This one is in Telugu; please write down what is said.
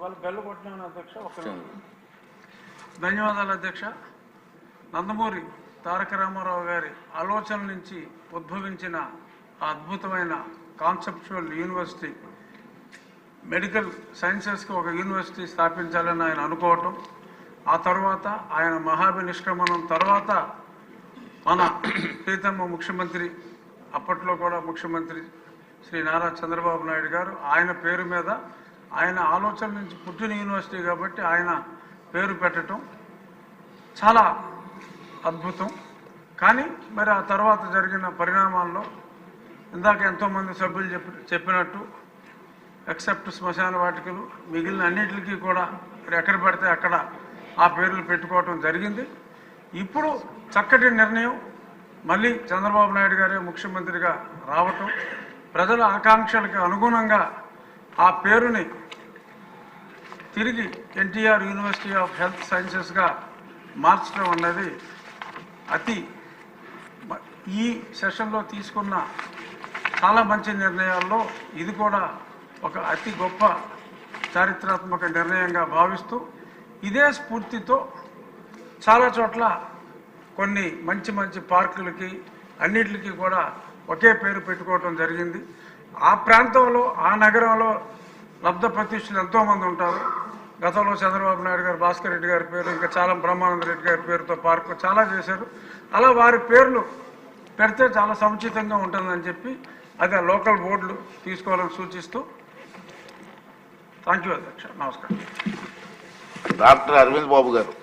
వాళ్ళు బెల్ల కొట్టినాను అధ్యక్ష. ధన్యవాదాలు అధ్యక్ష. నందమూరి తారక రామారావు గారి ఆలోచన నుంచి ఉద్భవించిన ఆ అద్భుతమైన కాన్సెప్చువల్ యూనివర్సిటీ, మెడికల్ సైన్సెస్కి ఒక యూనివర్సిటీ స్థాపించాలని ఆయన అనుకోవటం, ఆ తర్వాత ఆయన మహాభినిష్క్రమణం తర్వాత మన ప్రీతమ ముఖ్యమంత్రి, అప్పట్లో కూడా ముఖ్యమంత్రి శ్రీ నారా చంద్రబాబు నాయుడు గారు ఆయన పేరు మీద, ఆయన ఆలోచన నుంచి పుట్టిన యూనివర్సిటీ కాబట్టి ఆయన పేరు పెట్టడం చాలా అద్భుతం. కానీ మరి ఆ తర్వాత జరిగిన పరిణామాల్లో ఇందాక ఎంతోమంది సభ్యులు చెప్పినట్టు ఎక్సెప్ట్ శ్మశాన వాటికలు మిగిలిన అన్నింటికి కూడా మరి ఎక్కడ పడితే అక్కడ ఆ పేర్లు పెట్టుకోవటం జరిగింది. ఇప్పుడు చక్కటి నిర్ణయం, మళ్ళీ చంద్రబాబు నాయుడు గారే ముఖ్యమంత్రిగా రావటం, ప్రజల ఆకాంక్షలకు అనుగుణంగా ఆ పేరుని తిరిగి ఎన్టీఆర్ యూనివర్సిటీ ఆఫ్ హెల్త్ సైన్సెస్గా మార్చడం అన్నది ఈ సెషన్లో తీసుకున్న చాలా మంచి నిర్ణయాల్లో ఇది కూడా ఒక అతి గొప్ప చారిత్రాత్మక నిర్ణయంగా భావిస్తూ, ఇదే స్ఫూర్తితో చాలా చోట్ల కొన్ని మంచి మంచి పార్కులకి అన్నిటికీ కూడా ఒకే పేరు పెట్టుకోవటం జరిగింది. ఆ ప్రాంతంలో, ఆ నగరంలో లబ్ధ ప్రతిష్ఠులు ఎంతోమంది ఉంటారు. గతంలో చంద్రబాబు నాయుడు గారు భాస్కర్ రెడ్డి గారి పేరు, ఇంకా చాలా బ్రహ్మానంద రెడ్డి గారి పేరుతో పార్కు చాలా చేశారు. అలా వారి పేర్లు పెడితే చాలా సముచితంగా ఉంటుందని చెప్పి అది ఆ లోకల్ బోర్డులు తీసుకోవాలని సూచిస్తూ థ్యాంక్ యూ అధ్యక్ష. నమస్కారం. డాక్టర్ అరవింద్ బాబు గారు.